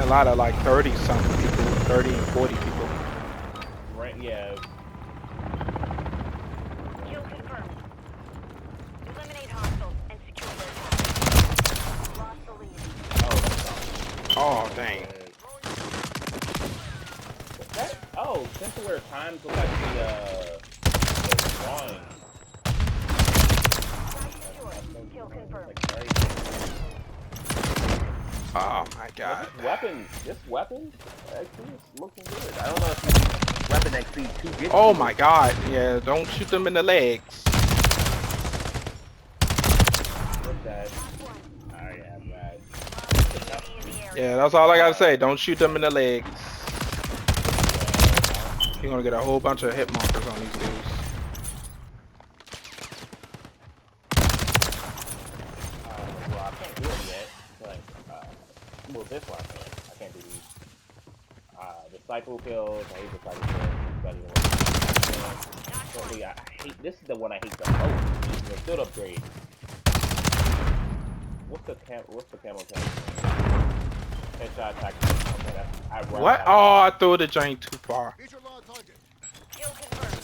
lot of like 30 something people, 30 and 40 people. Right? Yeah. Kill confirmed. Eliminate hostiles and secure their target. Lost the lead. Oh dang. Oh, since we're times look like the drawing. Kill confirmed. Oh my god. This weapon actually is looking good. I don't know if you weapon actually too good. Oh my god. Yeah, don't shoot them in the legs. What's that? Oh yeah, bad. Yeah, that's all I gotta say. Don't shoot them in the legs. You're gonna get a whole bunch of hit markers on these dudes. Well, I can't do it yet. Like, well, this one I can't do these. Disciple kills. I hate disciple kills. I hate. This is the one I hate the most. The field upgrade. What's the camel tank? Headshot attack. Okay, that's. What? Oh, I threw the joint too far. Kill confirmed.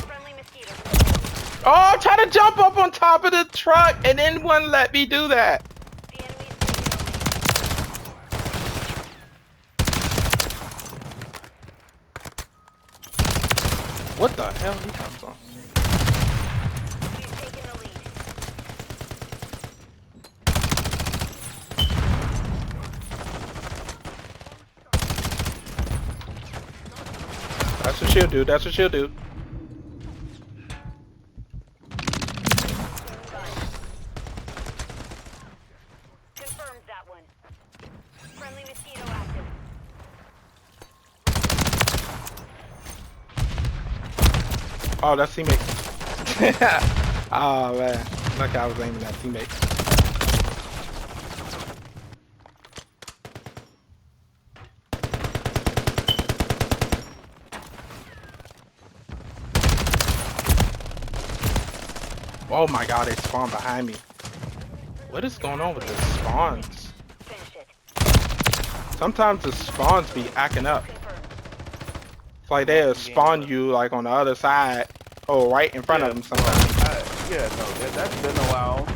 Friendly mosquito. Oh, try to jump up on top of the truck and then wouldn't let me do that. The enemy's What the hell he comes on? We've taken the lead. That's what she'll do. That's what she'll do. Confirmed that one. Friendly mosquito active. Oh, that's teammate. Oh man, lucky I was aiming at teammate. Oh my god, they spawned behind me. What is going on with the spawns? Finish it. Sometimes the spawns be acting up. Confirmed. It's like they'll spawn you like on the other side or right in front of them sometimes. Yeah, no, that's been a while.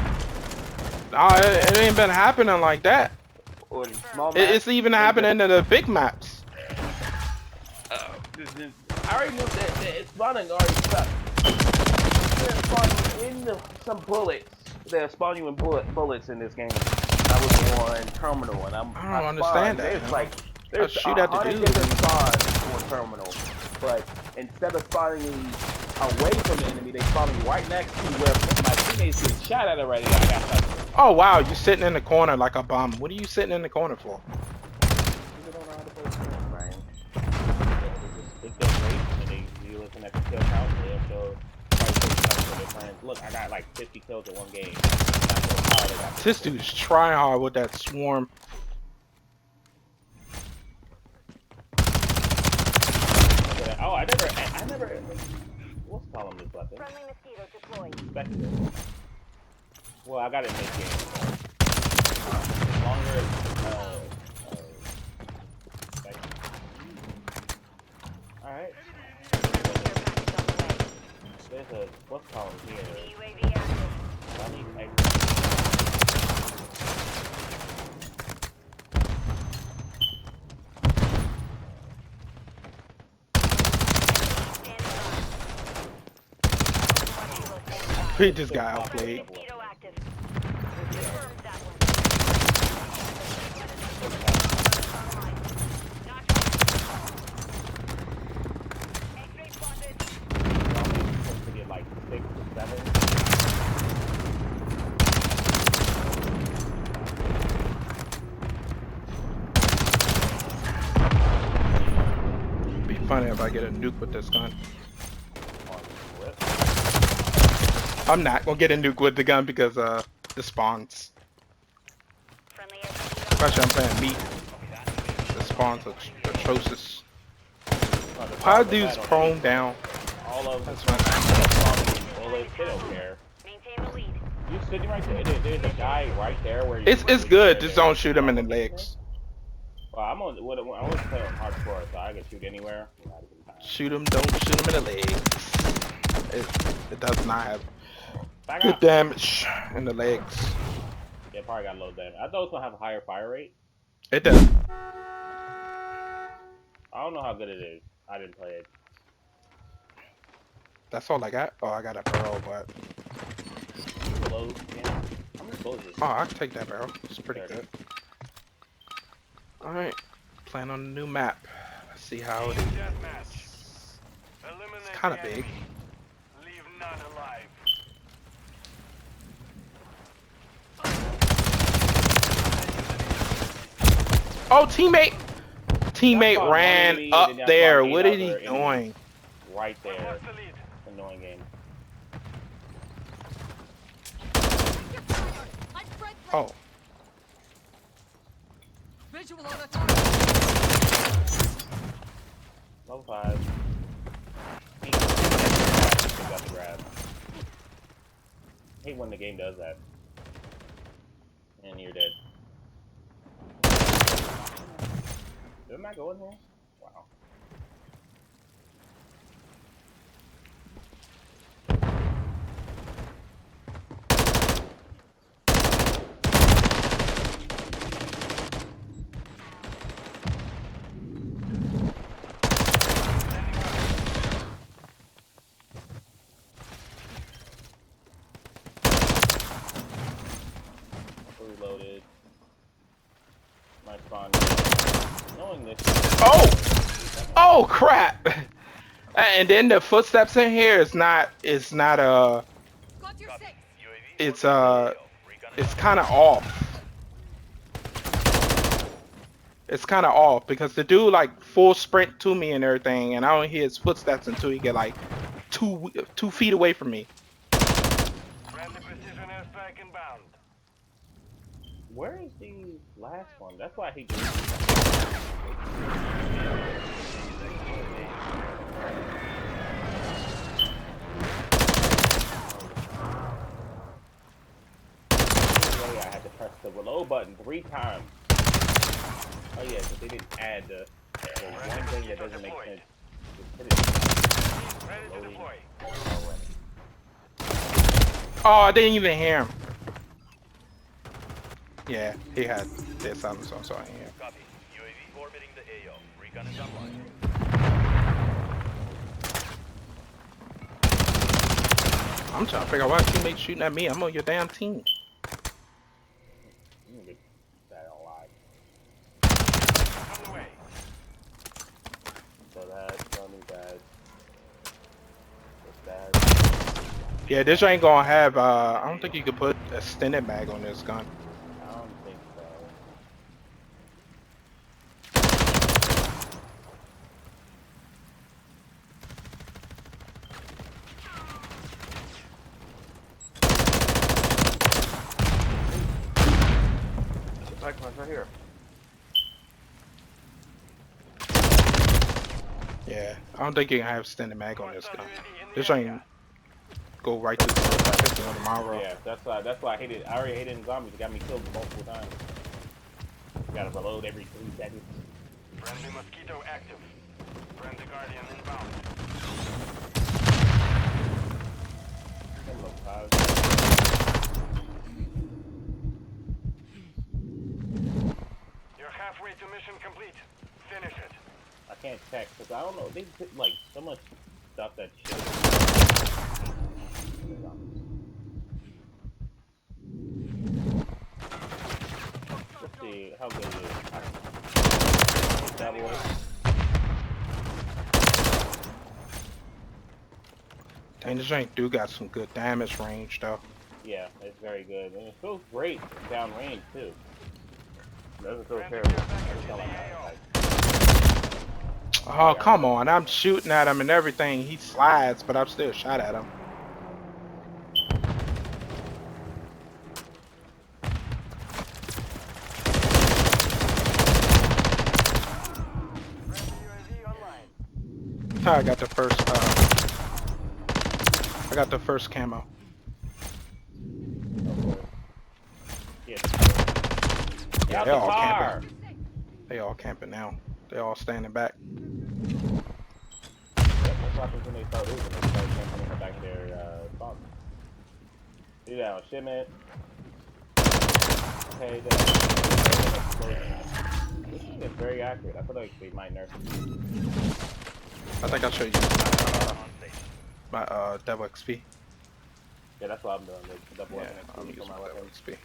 Nah, it ain't been happening like that. Or small It's even happening in the big maps. I already knew that it's spawning already stuck. They're spawning in some bullets. They're spawning you in bullets in this game. I was on terminal and I don't understand that. There's like there's shoot at the 100 dude. different spawns on terminal, but instead of spawning me away from the enemy, they spawn me right next to where my teammates get shot at already. I got nothing. Oh wow, you sitting in the corner like a bum. What are you sitting in the corner for? People don't know how to play games, Brian. They just think they're great, and you looking at the kill count, and they'll show their friends. Look, I got like 50 kills in one game. This dude's trying hard with that swarm. Oh, I never. What's calling this weapon? Friendly mosquito deployed. Spectre. Well, I got it in this game. Longer. All right. There's a what's calling here. UAV active. I need extra. He just got outplayed. Mosquito active. Confirmed that one. X-ray spotted. Supposed to get like 6 or 7. Be funny if I get a nuke with this gun. I'm not gonna get a nuke with the gun because the spawns. Friendly Especially I'm playing meat. The spawn's atrocious. Oh, the How problem with dude's that on prone any- down? All of them. That's fine. Bullets, they don't care. Maintain the lead. You sitting right there. There's a guy right there where you. It's where good. you- Just don't shoot him in the legs. Well, I'm on. I always play on hardcore, so I can shoot anywhere. Not even time. Shoot him. Don't shoot him in the legs. It does not have Back good up. damage in the legs. Yeah, probably got low damage. I thought it was gonna have a higher fire rate. It does. I don't know how good it is. I didn't play it. That's all I got. Oh, I got a barrel, but Low. Yeah. How many bullets is oh, I can take that barrel. It's pretty There it good. All right, playing on a new map. Let's see how it is. It's kind of big. Leave none alive. Oh, teammate That's on one ran enemy, up then that's there. on What eight is he other doing? enemies. Right there. What's the lead? Annoying game. Oh, Visual on attack. Level 5. Got the grab. Hate when the game does that. And you're dead. Didn't I go in there? Wow. Reloaded. My spawn. Knowing this. oh crap! And then the footsteps in here is not. It's not Got your six. It's It's kind of off. It's kind of off because the dude like full sprint to me and everything, and I don't hear his footsteps until he get like 2 feet away from me. Friendly precision airstrike inbound. Where is the last one? That's why he did. I had to press the reload button 3 times. Oh yeah, because they didn't add the one thing that doesn't make sense. Just hit it. Ready to Loading. deploy. Oh, I didn't even hear him. Yeah, he had dead silence, so I saw him. Copy. UAV orbiting the AO. Recon is online. I'm trying to figure out why teammates shooting at me. I'm on your damn team. You can get that alive. On the way. So that, tell me that. What's that? Yeah, this ain't gonna have. I don't think you could put a extended mag on this gun. I don't think so. Attack mine's right here. Yeah, I don't think you can have extended mag on this gun. This ain't go right to the tomorrow. Yeah, that's why I hated. I already hated zombies. It got me killed multiple times. You gotta reload every 3 seconds. Friendly mosquito active. Friendly guardian inbound. You're halfway to mission complete. Finish it. I can't check because I don't know. They put like so much stuff that shit. Let's see how good it is. That boy. Dang, this ain't do got some good damage range though. Yeah, it's very good, and it feels great down range too. It doesn't feel Friendly terrible. care package Every in time the I- AO. Oh come on, I'm shooting at him and everything. He slides, but I'm still shot at him. how I got the first. I got the first camo. Yeah. Get Yeah, out they the all car. camping. They all camping now. They all standing back. Yep, that's what happens when they start losing. They start coming back to their spawn. Do that on shipment. Okay, then. This thing is very accurate. I feel like they might nerf it. I think I should use my double XP. Yeah, that's what I'm doing. The double Yeah, weapon I'm XP using for my my double weapon. XP.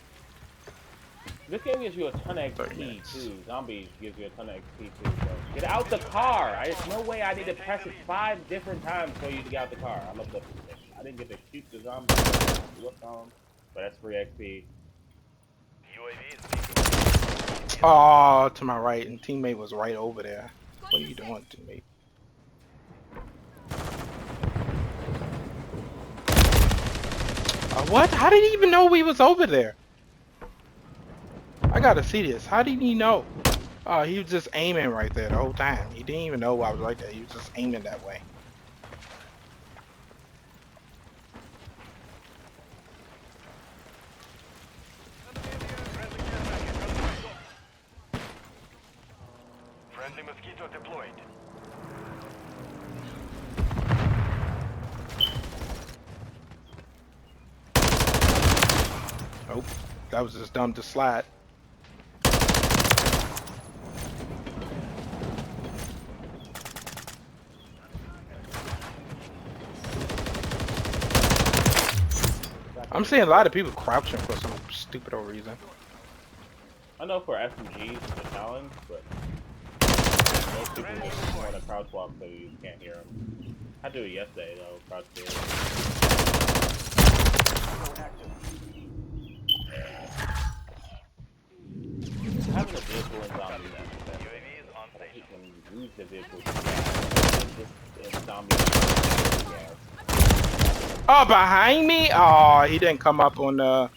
This game gives you a ton of 30 XP minutes. too. Zombies gives you a ton of XP too. So get out the car! There's no way I need to press it 5 different times for you to get out the car. I didn't get to shoot the zombie. What's on? But that's free XP. Oh, to my right, and teammate was right over there. What are you doing, teammate? What? How did he even know we was over there? I gotta see this. How did he know? Oh, he was just aiming right there the whole time. He didn't even know I was right there. He was just aiming that way. Friendly mosquito deployed. Nope. That was just dumb to slide. I'm seeing a lot of people crouching for some stupid old reason. I know for SMGs it's a challenge, but most people just want to crouch walk so you can't hear them. I do it yesterday though, crouch there. Having a vehicle in zombies is best. I hate when you lose the vehicle. In zombies, yeah. Oh, behind me? Oh, he didn't come up on the...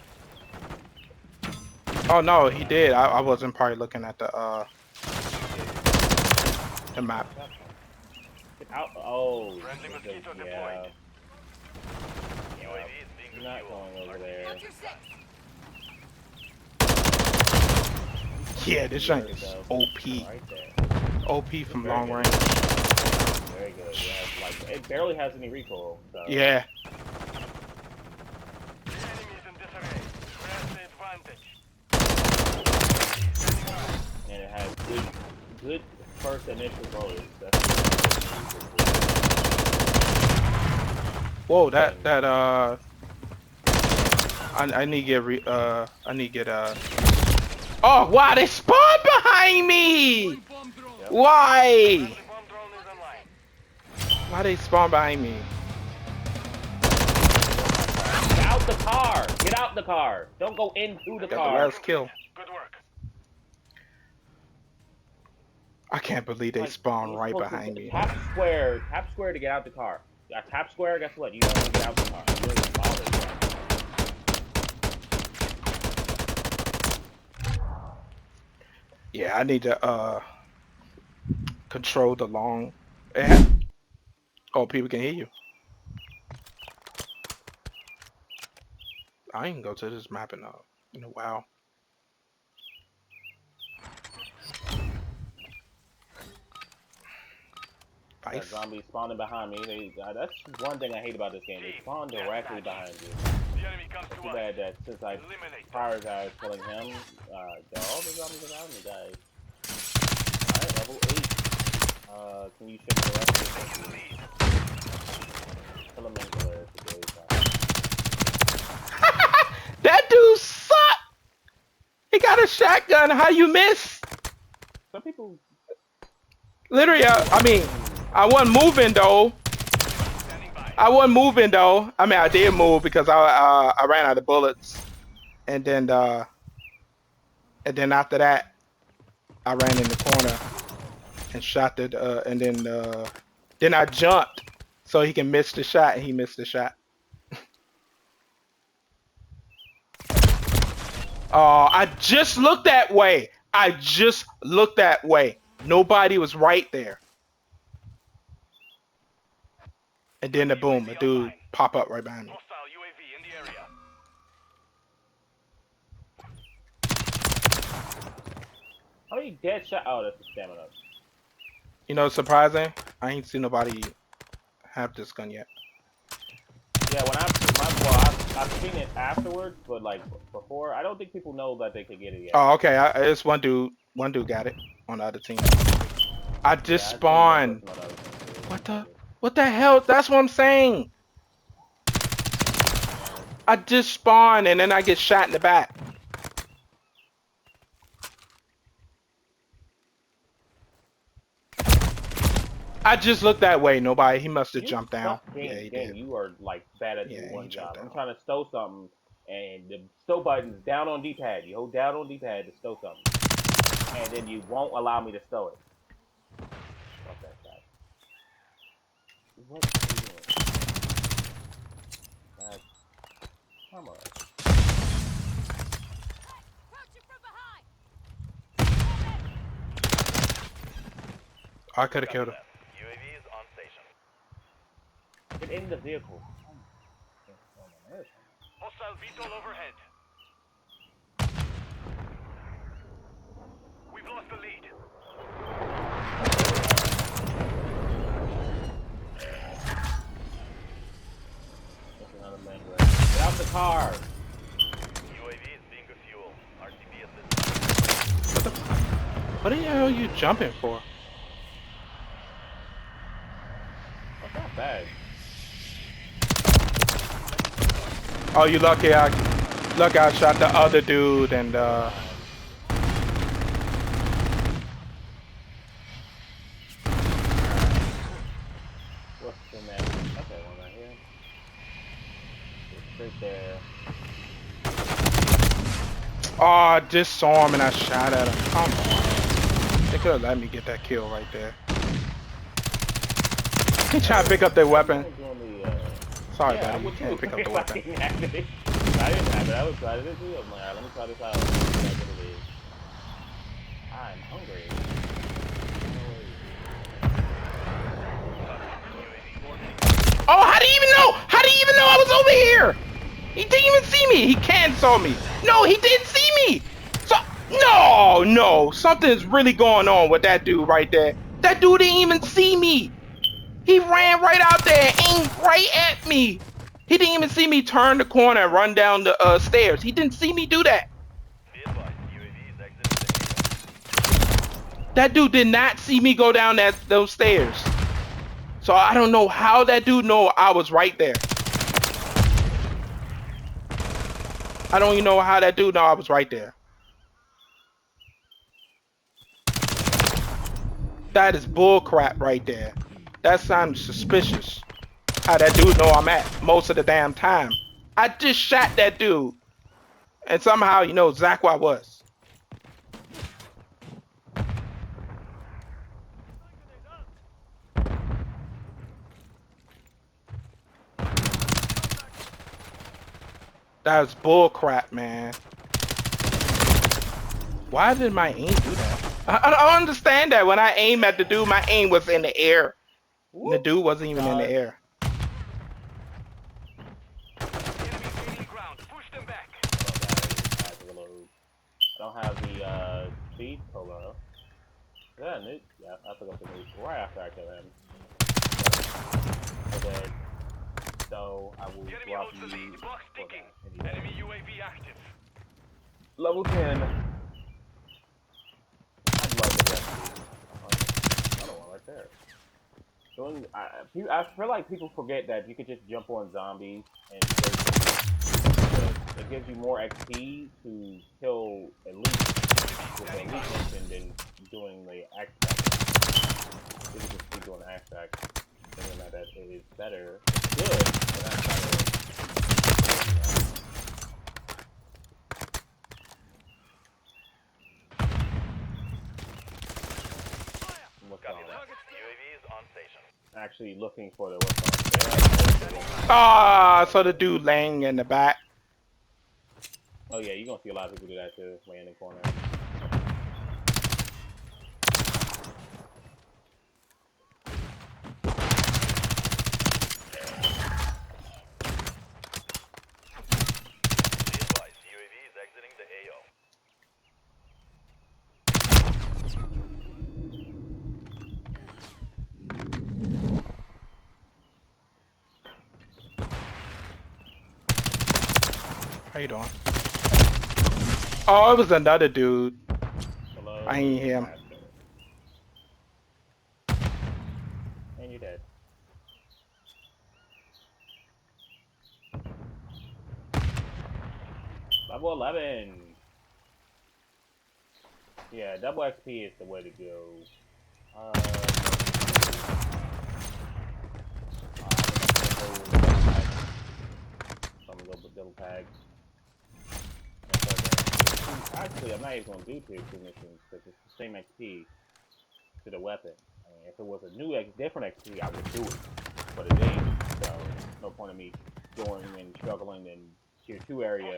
Oh, no, he did. I wasn't probably looking at the map. Get out. Oh, Friendly mosquito yeah. deployed. UAV is being You're not refueled. going over there. Count your six. Yeah, this joint is OP. Right there. OP from long range. Very good. Yeah, like it barely has any recoil. So. Yeah. Enemies in disarray. Press the advantage. And it has good first initial bullets. Whoa, I need to get Oh, wow, they spawned behind me! Bomb drone. Why? Friendly bomb drone is online. Why they spawn behind me? Get out the car! Get out the car! Don't go into the Got the car. last kill. Good work. I can't believe they Like, spawned you're right supposed to behind me. Tap square to get out the car. Tap square, guess what? You don't even get out the car. You don't even bother. Yeah, I need to control the long. Oh, people can hear you. I ain't go to this map in a while. That zombie spawning behind me. That's one thing I hate about this game. They spawn directly behind you. The enemy comes to Too us. bad that since I Eliminate them. prioritized killing him, all the zombies around me died. Alright, level 8. Can you ship the rest of Taking the lead. Kill him in glare today. That dude suck! He got a shotgun. How you miss? Some people. Literally, I mean, I wasn't moving though. Standing by. I wasn't moving though. I mean, I did move because I ran out of bullets, and then after that, I ran in the corner and shot the and then I jumped so he can miss the shot, and he missed the shot. Oh, I just looked that way. I just looked that way. Nobody was right there. And then the boom, a dude pop up right behind me. Hostile UAV in the area. How many dead shot? Oh, that's the stamina. You know, surprising. I ain't seen nobody have this gun yet. Yeah, when I've seen it afterwards, but like before, I don't think people know that they could get it yet. Oh, okay. It's one dude. One dude got it on the other team. I just Yeah, I think spawned. one person on the other team too. What the? What the hell? That's what I'm saying. I just spawned and then I get shot in the back. I just looked that way. Nobody. He must have You jumped down. suck, game, Yeah, he game. did. You are like bad at Yeah, the he one job. jumped I'm down. trying to stow something, and the stow button's down on D-pad. You hold down on D-pad to stow something, and then you won't allow me to stow it. Fuck that guy. What are you doing? God. Come on. I could have killed him. UAV is on station. Get in the vehicle. Oh, my man. Hostile VTOL overhead. We've lost the lead. That's another man. Get out the car. UAV is being a fuel. RTB at this time. What the hell are you jumping for? That's not bad. Oh, you lucky. I shot the other dude and What's in that? Okay, one right here. It's right there. Oh, I just saw him and I shot at him. Come on. They could have let me get that kill right there. He trying to pick up their weapon. Sorry, Yeah, buddy. You can't pick up the weapon. I didn't have it. I was trying to do it. I'm like, alright, let me try this out. See what it is. I'm hungry. Oh, how do you even know? How do you even know I was over here? He didn't even see me. He can saw me. No, he didn't see me. So no, something's really going on with that dude right there. That dude didn't even see me. He ran right out there and aimed right at me. He didn't even see me turn the corner and run down the stairs. He didn't see me do that. Be advised, UAV is exiting the area. That dude did not see me go down those stairs. So I don't know how that dude know I was right there. I don't even know how that dude know I was right there. That is bull crap right there. That sounds suspicious. How that dude know I'm at most of the damn time. I just shot that dude. And somehow you know exactly where I was. That's bull crap, man. Why did my aim do that? I don't understand that. When I aim at the dude, my aim was in the air. And the dude wasn't even in the air. Enemy gaining ground. Push them back. I don't have the speed cola. Yeah, nuke. Yeah, I picked up the nuke right after I killed him. Okay. So I will The enemy drop holds the you lead. Box for ticking. that. Anyway. Enemy UAV active. Level 10. I'd love to get another one right there. I feel like people forget that you could just jump on zombies and it gives you more XP to kill elite with the elite mission than doing the extract. You can just keep doing the extract, thinking that it is better. It's good, but that's not really. Copy that. UAV is on station. Actually looking for the weapon. Ah, so the dude laying in the back. Oh yeah, you're gonna see a lot of people do that too, laying in the corner. How you doing? Oh, it was another dude. Hello. I ain't him. And you're dead. Level 11. Yeah, double XP is the way to go. I'm gonna go with double tag. Actually, I'm not even gonna do tier 2 missions because it's the same XP to the weapon. I mean, if it was a new different XP, I would do it, but it ain't. So no point in me going and struggling in tier 2 area.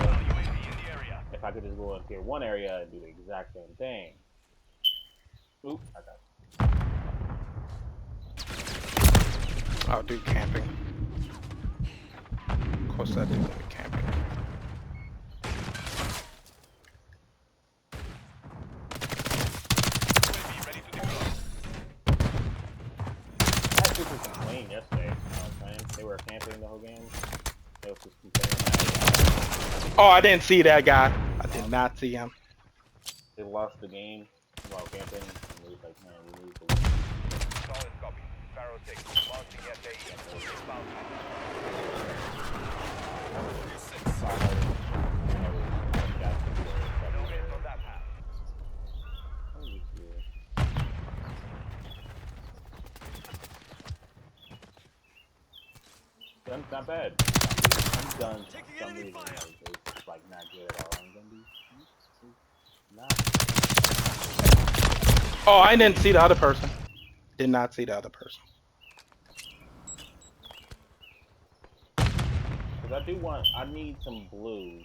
If I could just go in tier 1 area and do the exact same thing. Oop, I got it. I'll do camping. Of course, that dude will be camping. I had people complain yesterday, you know what I'm saying? They were camping the whole game. They was just complaining Oh, I didn't see that guy. I did not see him. they lost the game while camping. And they was like, man, we need to Solid copy. Pharaoh 6, launching FAE. Inbound. No hits on that path. Gun's not bad. I'm done. Some reason it's like not good at all. I'm gonna be not. Oh, I didn't see the other person. Did not see the other person. Cause I need some blue.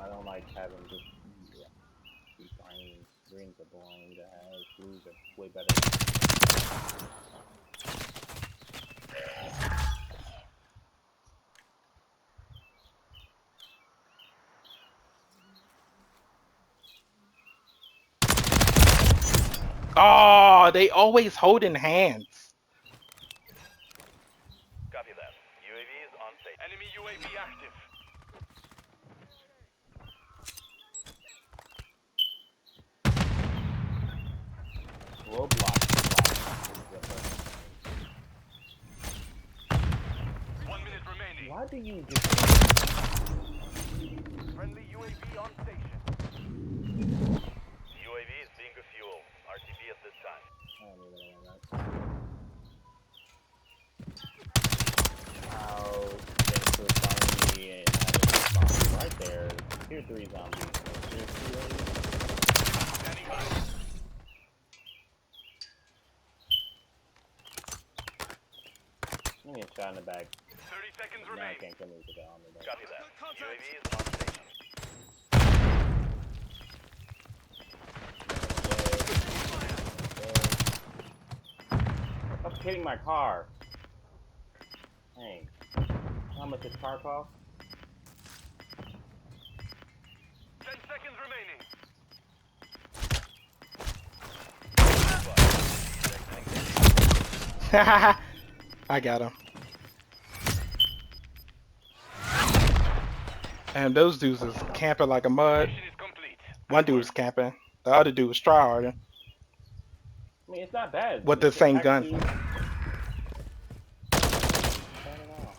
I don't like having just green. Greens are boring to have. Blues are way better. Oh, they always holding hands. Copy that. UAV is on station. Enemy UAV active. Roadblock. 1 minute remaining. Why do you just? Friendly UAV on station. UAV is being refueled. RTB at this time. I don't even know that. Wow, thanks for finding me and having me right there. Tier 3 zombies. Tier 2 area. Standing by. Give me a shot in the back. 30 seconds No, I remaining. can't kill me with the armor though. Copy that. UAV is on station. Stop hitting my car. Dang. How much this car cost? 10 seconds remaining. I got him. And those dudes is camping like a mud. Mission is complete. One dude was camping. The other dude was tryharding I mean, it's not bad. with the It's same actually- gun. Bad at all.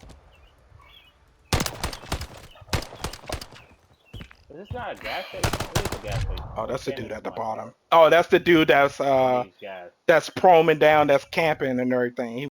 Is this not a gas station? It is a gas station. Oh, that's the Can't dude even at the find bottom. Oh, that's the dude gas. that's proming down, that's camping and everything. He